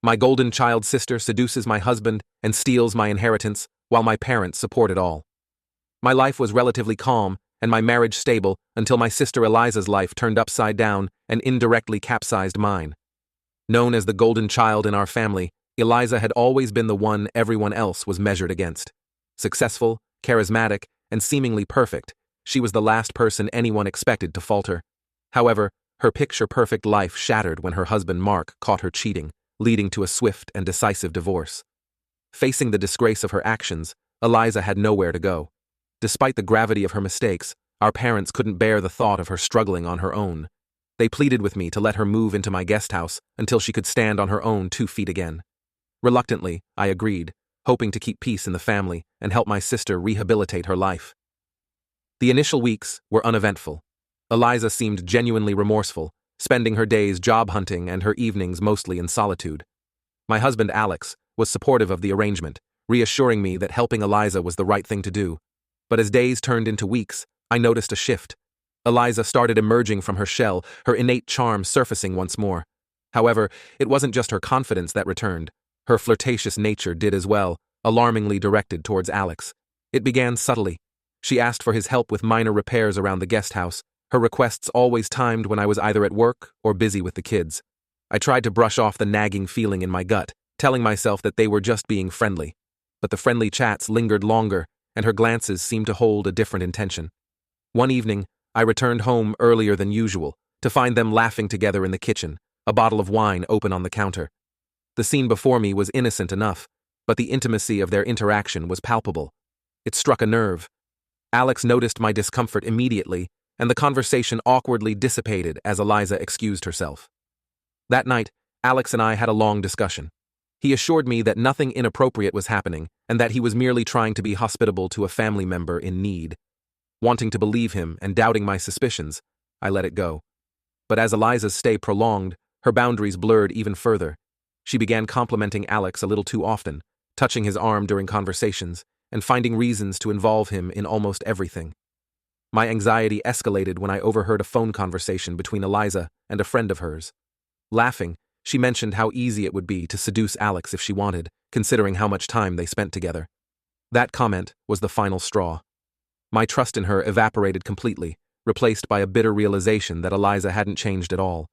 My golden child sister seduces my husband and steals my inheritance, while my parents support it all. My life was relatively calm, and my marriage stable, until my sister Eliza's life turned upside down and indirectly capsized mine. Known as the golden child in our family, Eliza had always been the one everyone else was measured against. Successful, charismatic, and seemingly perfect, she was the last person anyone expected to falter. However, her picture-perfect life shattered when her husband Mark caught her cheating, leading to a swift and decisive divorce. Facing the disgrace of her actions, Eliza had nowhere to go. Despite the gravity of her mistakes, our parents couldn't bear the thought of her struggling on her own. They pleaded with me to let her move into my guest house until she could stand on her own 2 feet again. Reluctantly, I agreed, hoping to keep peace in the family and help my sister rehabilitate her life. The initial weeks were uneventful. Eliza seemed genuinely remorseful, spending her days job hunting and her evenings mostly in solitude. My husband Alex was supportive of the arrangement, reassuring me that helping Eliza was the right thing to do. But as days turned into weeks, I noticed a shift. Eliza started emerging from her shell, her innate charm surfacing once more. However, it wasn't just her confidence that returned. Her flirtatious nature did as well, alarmingly directed towards Alex. It began subtly. She asked for his help with minor repairs around the guest house, her requests always timed when I was either at work or busy with the kids. I tried to brush off the nagging feeling in my gut, telling myself that they were just being friendly. But the friendly chats lingered longer, and her glances seemed to hold a different intention. One evening, I returned home earlier than usual, to find them laughing together in the kitchen, a bottle of wine open on the counter. The scene before me was innocent enough, but the intimacy of their interaction was palpable. It struck a nerve. Alex noticed my discomfort immediately, and the conversation awkwardly dissipated as Eliza excused herself. That night, Alex and I had a long discussion. He assured me that nothing inappropriate was happening, and that he was merely trying to be hospitable to a family member in need. Wanting to believe him and doubting my suspicions, I let it go. But as Eliza's stay prolonged, her boundaries blurred even further. She began complimenting Alex a little too often, touching his arm during conversations, and finding reasons to involve him in almost everything. My anxiety escalated when I overheard a phone conversation between Eliza and a friend of hers. Laughing, she mentioned how easy it would be to seduce Alex if she wanted, considering how much time they spent together. That comment was the final straw. My trust in her evaporated completely, replaced by a bitter realization that Eliza hadn't changed at all.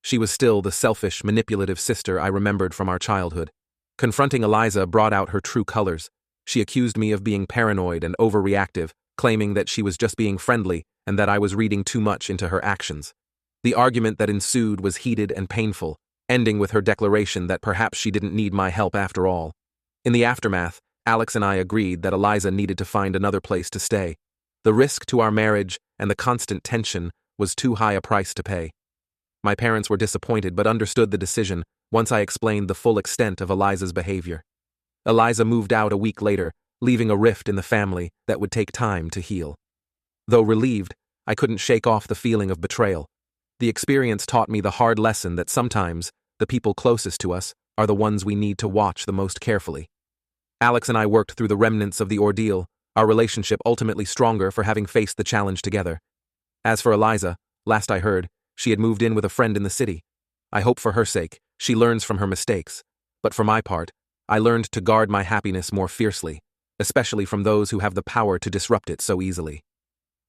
She was still the selfish, manipulative sister I remembered from our childhood. Confronting Eliza brought out her true colors. She accused me of being paranoid and overreactive, claiming that she was just being friendly and that I was reading too much into her actions. The argument that ensued was heated and painful, ending with her declaration that perhaps she didn't need my help after all. In the aftermath, Alex and I agreed that Eliza needed to find another place to stay. The risk to our marriage and the constant tension was too high a price to pay. My parents were disappointed but understood the decision once I explained the full extent of Eliza's behavior. Eliza moved out a week later, leaving a rift in the family that would take time to heal. Though relieved, I couldn't shake off the feeling of betrayal. The experience taught me the hard lesson that sometimes the people closest to us are the ones we need to watch the most carefully. Alex and I worked through the remnants of the ordeal, our relationship ultimately stronger for having faced the challenge together. As for Eliza, last I heard, she had moved in with a friend in the city. I hope for her sake, she learns from her mistakes. But for my part, I learned to guard my happiness more fiercely, especially from those who have the power to disrupt it so easily.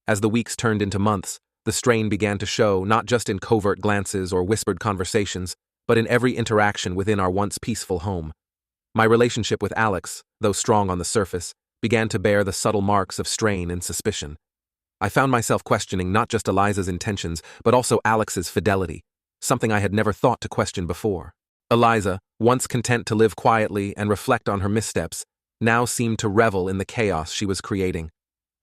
As the weeks turned into months, the strain began to show not just in covert glances or whispered conversations, but in every interaction within our once peaceful home. My relationship with Alex, though strong on the surface, began to bear the subtle marks of strain and suspicion. I found myself questioning not just Eliza's intentions, but also Alex's fidelity, something I had never thought to question before. Eliza, once content to live quietly and reflect on her missteps, now seemed to revel in the chaos she was creating.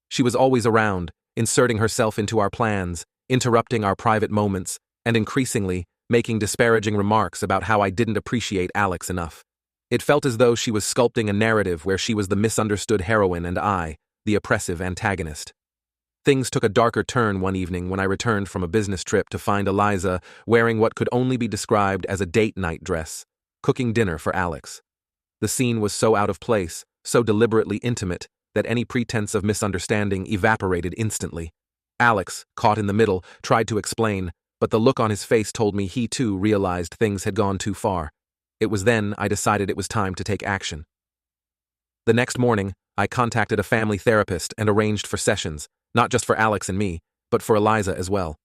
She was always around, inserting herself into our plans, interrupting our private moments, and increasingly, making disparaging remarks about how I didn't appreciate Alex enough. It felt as though she was sculpting a narrative where she was the misunderstood heroine and I, the oppressive antagonist. Things took a darker turn one evening when I returned from a business trip to find Eliza wearing what could only be described as a date night dress, cooking dinner for Alex. The scene was so out of place, so deliberately intimate, that any pretense of misunderstanding evaporated instantly. Alex, caught in the middle, tried to explain, but the look on his face told me he too realized things had gone too far. It was then I decided it was time to take action. The next morning, I contacted a family therapist and arranged for sessions, not just for Alex and me, but for Eliza as well.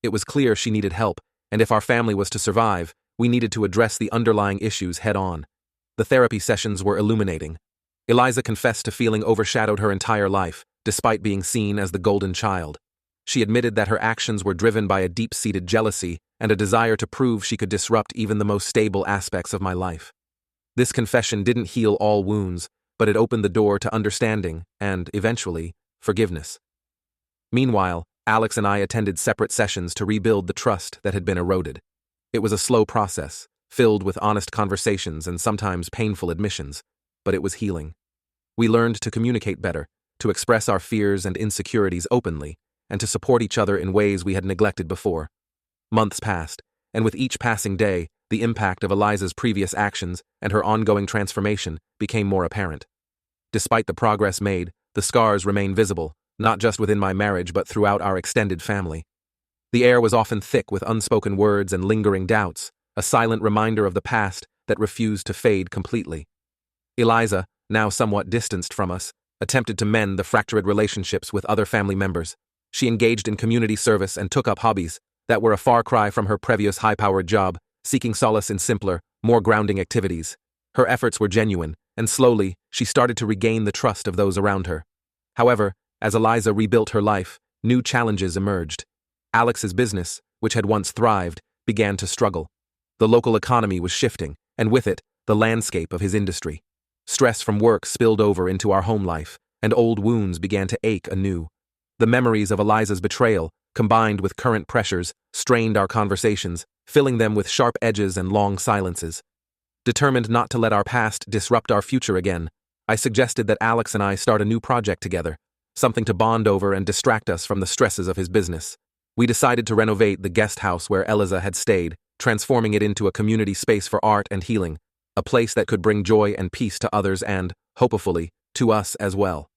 It was clear she needed help, and if our family was to survive, we needed to address the underlying issues head-on. The therapy sessions were illuminating. Eliza confessed to feeling overshadowed her entire life, despite being seen as the golden child. She admitted that her actions were driven by a deep-seated jealousy and a desire to prove she could disrupt even the most stable aspects of my life. This confession didn't heal all wounds, but it opened the door to understanding and, eventually, forgiveness. Meanwhile, Alex and I attended separate sessions to rebuild the trust that had been eroded. It was a slow process, filled with honest conversations and sometimes painful admissions, but it was healing. We learned to communicate better, to express our fears and insecurities openly, and to support each other in ways we had neglected before. Months passed, and with each passing day, the impact of Eliza's previous actions and her ongoing transformation became more apparent. Despite the progress made, the scars remain visible, not just within my marriage but throughout our extended family. The air was often thick with unspoken words and lingering doubts, a silent reminder of the past that refused to fade completely. Eliza, now somewhat distanced from us, attempted to mend the fractured relationships with other family members. She engaged in community service and took up hobbies that were a far cry from her previous high-powered job, seeking solace in simpler, more grounding activities. Her efforts were genuine, and slowly, she started to regain the trust of those around her. However, as Eliza rebuilt her life, new challenges emerged. Alex's business, which had once thrived, began to struggle. The local economy was shifting, and with it, the landscape of his industry. Stress from work spilled over into our home life, and old wounds began to ache anew. The memories of Eliza's betrayal, combined with current pressures, strained our conversations, filling them with sharp edges and long silences. Determined not to let our past disrupt our future again, I suggested that Alex and I start a new project together, something to bond over and distract us from the stresses of his business. We decided to renovate the guest house where Eliza had stayed, transforming it into a community space for art and healing, a place that could bring joy and peace to others and, hopefully, to us as well.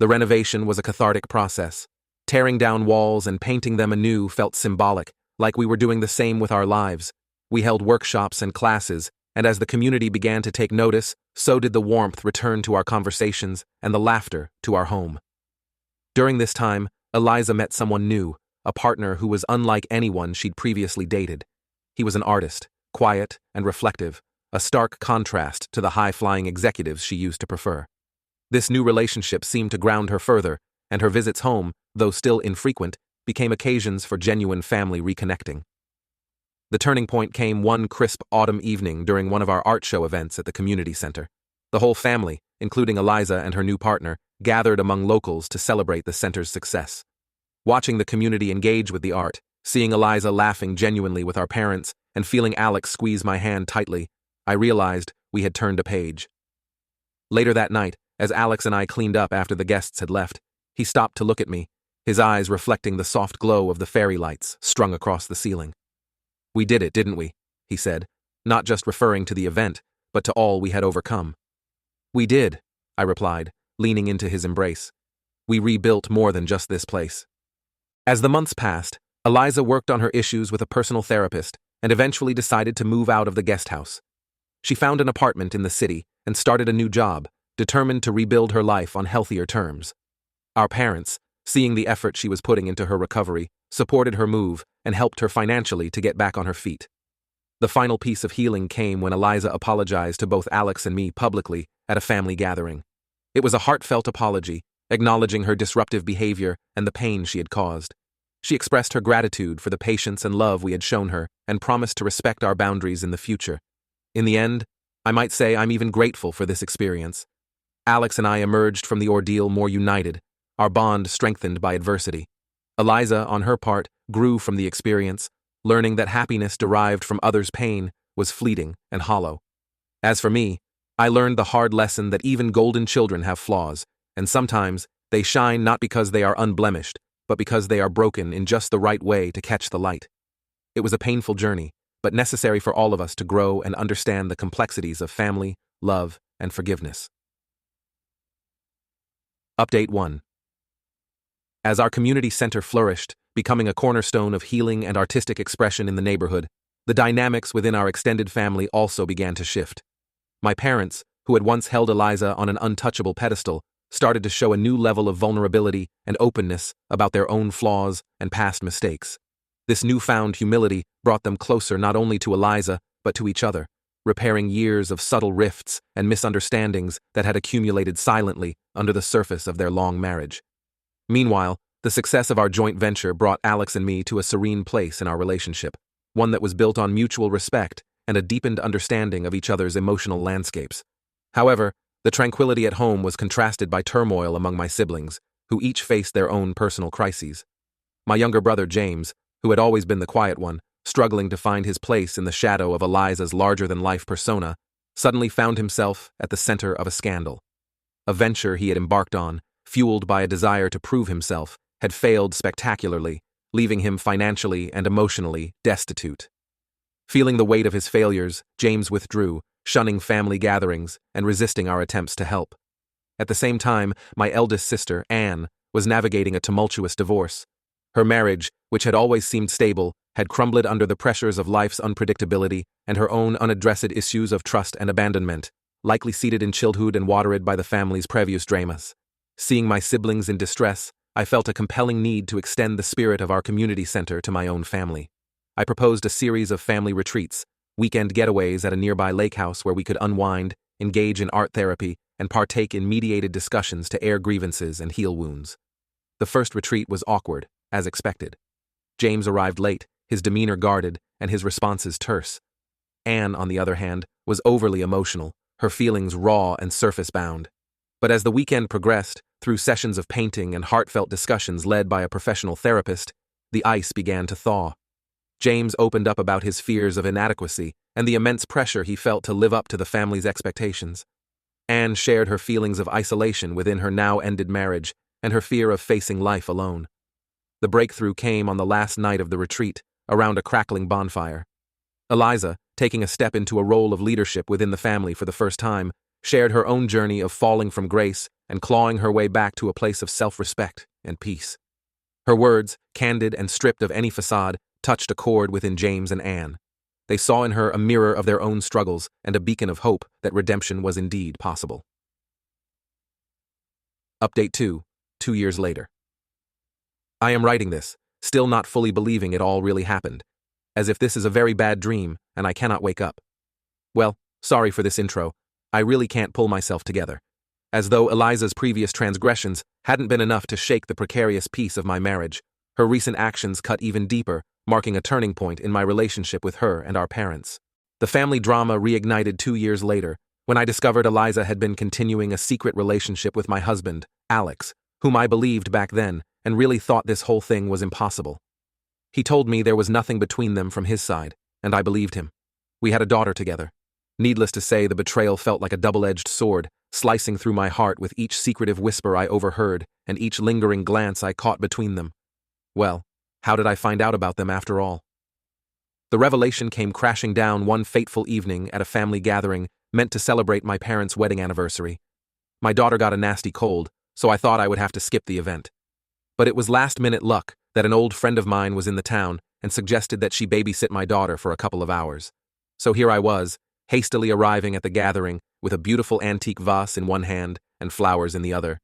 The renovation was a cathartic process. Tearing down walls and painting them anew felt symbolic, like we were doing the same with our lives. We held workshops and classes, and as the community began to take notice, so did the warmth return to our conversations and the laughter to our home. During this time, Eliza met someone new, a partner who was unlike anyone she'd previously dated. He was an artist, quiet and reflective, a stark contrast to the high-flying executives she used to prefer. This new relationship seemed to ground her further, and her visits home, though still infrequent, became occasions for genuine family reconnecting. The turning point came one crisp autumn evening during one of our art show events at the community center. The whole family, including Eliza and her new partner, gathered among locals to celebrate the center's success. Watching the community engage with the art, seeing Eliza laughing genuinely with our parents, and feeling Alex squeeze my hand tightly, I realized we had turned a page. Later that night, as Alex and I cleaned up after the guests had left, he stopped to look at me, his eyes reflecting the soft glow of the fairy lights strung across the ceiling. "We did it, didn't we?" he said, not just referring to the event, but to all we had overcome. "We did," I replied, leaning into his embrace. "We rebuilt more than just this place." As the months passed, Eliza worked on her issues with a personal therapist and eventually decided to move out of the guest house. She found an apartment in the city and started a new job, determined to rebuild her life on healthier terms. Our parents, seeing the effort she was putting into her recovery, supported her move and helped her financially to get back on her feet. The final piece of healing came when Eliza apologized to both Alex and me publicly at a family gathering. It was a heartfelt apology, acknowledging her disruptive behavior and the pain she had caused. She expressed her gratitude for the patience and love we had shown her and promised to respect our boundaries in the future. In the end, I might say I'm even grateful for this experience. Alex and I emerged from the ordeal more united, our bond strengthened by adversity. Eliza, on her part, grew from the experience, learning that happiness derived from others' pain was fleeting and hollow. As for me, I learned the hard lesson that even golden children have flaws, and sometimes they shine not because they are unblemished, but because they are broken in just the right way to catch the light. It was a painful journey, but necessary for all of us to grow and understand the complexities of family, love, and forgiveness. Update 1. As our community center flourished, becoming a cornerstone of healing and artistic expression in the neighborhood, The dynamics within our extended family also began to shift. My parents, who had once held Eliza on an untouchable pedestal, started to show a new level of vulnerability and openness about their own flaws and past mistakes. This newfound humility brought them closer not only to Eliza, but to each other, repairing years of subtle rifts and misunderstandings that had accumulated silently under the surface of their long marriage. Meanwhile, the success of our joint venture brought Alex and me to a serene place in our relationship, one that was built on mutual respect and a deepened understanding of each other's emotional landscapes. However, the tranquility at home was contrasted by turmoil among my siblings, who each faced their own personal crises. My younger brother James, who had always been the quiet one, struggling to find his place in the shadow of Eliza's larger-than-life persona, suddenly found himself at the center of a scandal. A venture he had embarked on, fueled by a desire to prove himself, had failed spectacularly, leaving him financially and emotionally destitute. Feeling the weight of his failures, James withdrew, shunning family gatherings and resisting our attempts to help. At the same time, my eldest sister, Anne, was navigating a tumultuous divorce. Her marriage, which had always seemed stable, had crumbled under the pressures of life's unpredictability and her own unaddressed issues of trust and abandonment, likely seated in childhood and watered by the family's previous dramas. Seeing my siblings in distress, I felt a compelling need to extend the spirit of our community center to my own family. I proposed a series of family retreats, weekend getaways at a nearby lake house where we could unwind, engage in art therapy, and partake in mediated discussions to air grievances and heal wounds. The first retreat was awkward, as expected. James arrived late, his demeanor guarded, and his responses terse. Anne, on the other hand, was overly emotional, her feelings raw and surface-bound. But as the weekend progressed, through sessions of painting and heartfelt discussions led by a professional therapist, the ice began to thaw. James opened up about his fears of inadequacy and the immense pressure he felt to live up to the family's expectations. Anne shared her feelings of isolation within her now-ended marriage and her fear of facing life alone. The breakthrough came on the last night of the retreat, around a crackling bonfire. Eliza, taking a step into a role of leadership within the family for the first time, shared her own journey of falling from grace and clawing her way back to a place of self-respect and peace. Her words, candid and stripped of any facade, touched a chord within James and Anne. They saw in her a mirror of their own struggles and a beacon of hope that redemption was indeed possible. Update 2 years later. I am writing this, still not fully believing it all really happened, as if this is a very bad dream and I cannot wake up. Well, sorry for this intro, I really can't pull myself together. As though Eliza's previous transgressions hadn't been enough to shake the precarious peace of my marriage, her recent actions cut even deeper, marking a turning point in my relationship with her and our parents. The family drama reignited 2 years later, when I discovered Eliza had been continuing a secret relationship with my husband, Alex, whom I believed back then and really thought this whole thing was impossible. He told me there was nothing between them from his side, and I believed him. We had a daughter together. Needless to say, the betrayal felt like a double-edged sword, slicing through my heart with each secretive whisper I overheard and each lingering glance I caught between them. Well, how did I find out about them after all? The revelation came crashing down one fateful evening at a family gathering meant to celebrate my parents' wedding anniversary. My daughter got a nasty cold, so I thought I would have to skip the event. But it was last-minute luck that an old friend of mine was in the town and suggested that she babysit my daughter for a couple of hours. So here I was, hastily arriving at the gathering with a beautiful antique vase in one hand and flowers in the other.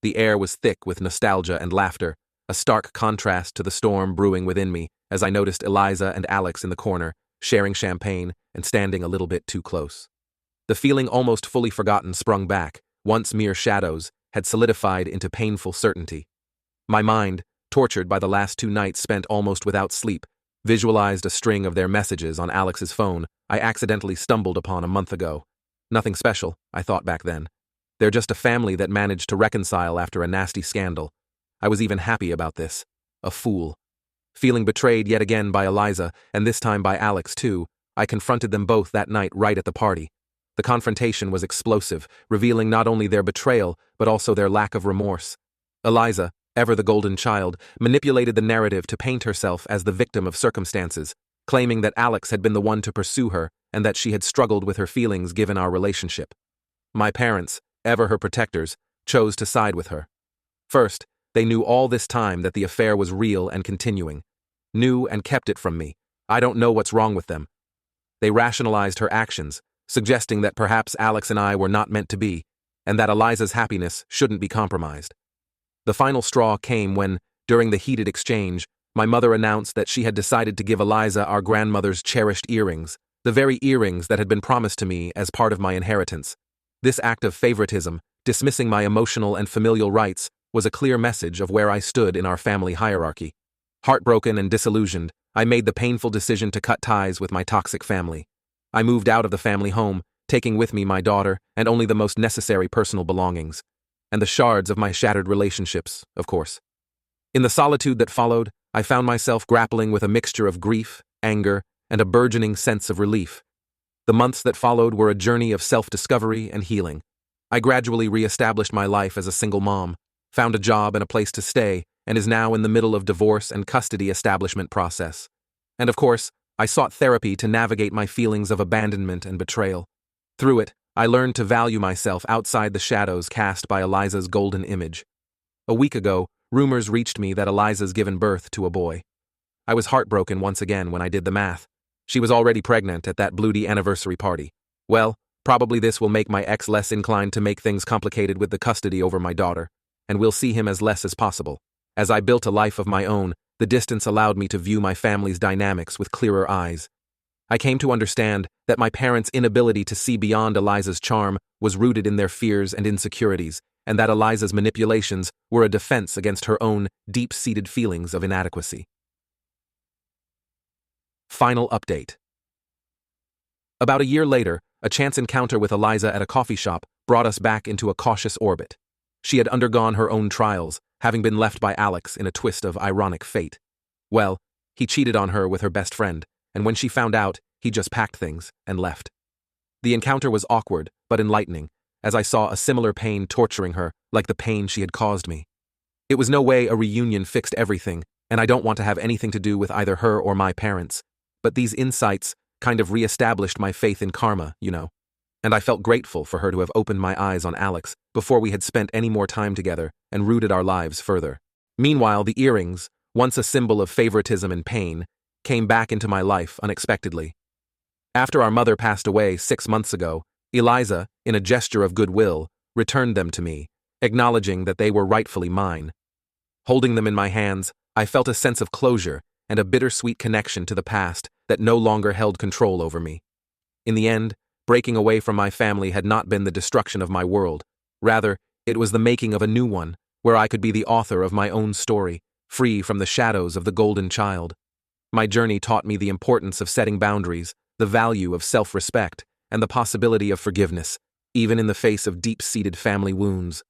The air was thick with nostalgia and laughter, a stark contrast to the storm brewing within me as I noticed Eliza and Alex in the corner, sharing champagne and standing a little bit too close. The feeling almost fully forgotten sprung back, once mere shadows, had solidified into painful certainty. My mind, tortured by the last 2 nights spent almost without sleep, visualized a string of their messages on Alex's phone I accidentally stumbled upon a month ago. Nothing special, I thought back then. They're just a family that managed to reconcile after a nasty scandal. I was even happy about this. A fool. Feeling betrayed yet again by Eliza, and this time by Alex too, I confronted them both that night right at the party. The confrontation was explosive, revealing not only their betrayal, but also their lack of remorse. Eliza, ever the golden child, manipulated the narrative to paint herself as the victim of circumstances, claiming that Alex had been the one to pursue her and that she had struggled with her feelings given our relationship. My parents, ever her protectors, chose to side with her. First, they knew all this time that the affair was real and continuing, knew and kept it from me, I don't know what's wrong with them. They rationalized her actions, suggesting that perhaps Alex and I were not meant to be, and that Eliza's happiness shouldn't be compromised. The final straw came when, during the heated exchange, my mother announced that she had decided to give Eliza our grandmother's cherished earrings, the very earrings that had been promised to me as part of my inheritance. This act of favoritism, dismissing my emotional and familial rights, was a clear message of where I stood in our family hierarchy. Heartbroken and disillusioned, I made the painful decision to cut ties with my toxic family. I moved out of the family home, taking with me my daughter and only the most necessary personal belongings, and the shards of my shattered relationships, of course. In the solitude that followed, I found myself grappling with a mixture of grief, anger, and a burgeoning sense of relief. The months that followed were a journey of self-discovery and healing. I gradually re-established my life as a single mom, found a job and a place to stay, and is now in the middle of divorce and custody establishment process. And of course, I sought therapy to navigate my feelings of abandonment and betrayal. Through it, I learned to value myself outside the shadows cast by Eliza's golden image. A week ago, rumors reached me that Eliza's given birth to a boy. I was heartbroken once again when I did the math. She was already pregnant at that bloody anniversary party. Well, probably this will make my ex less inclined to make things complicated with the custody over my daughter, and we'll see him as less as possible. As I built a life of my own, the distance allowed me to view my family's dynamics with clearer eyes. I came to understand that my parents' inability to see beyond Eliza's charm was rooted in their fears and insecurities, and that Eliza's manipulations were a defense against her own deep-seated feelings of inadequacy. Final update. About a year later, a chance encounter with Eliza at a coffee shop brought us back into a cautious orbit. She had undergone her own trials, having been left by Alex in a twist of ironic fate. Well, he cheated on her with her best friend, and when she found out, he just packed things and left. The encounter was awkward, but enlightening, as I saw a similar pain torturing her, like the pain she had caused me. It was no way a reunion fixed everything, and I don't want to have anything to do with either her or my parents, but these insights kind of re-established my faith in karma, and I felt grateful for her to have opened my eyes on Alex before we had spent any more time together and rooted our lives further. Meanwhile, the earrings, once a symbol of favoritism and pain, came back into my life unexpectedly. After our mother passed away 6 months ago, Eliza, in a gesture of goodwill, returned them to me, acknowledging that they were rightfully mine. Holding them in my hands, I felt a sense of closure and a bittersweet connection to the past that no longer held control over me. In the end, breaking away from my family had not been the destruction of my world. Rather, it was the making of a new one, where I could be the author of my own story, free from the shadows of the golden child. My journey taught me the importance of setting boundaries, the value of self-respect, and the possibility of forgiveness, even in the face of deep-seated family wounds.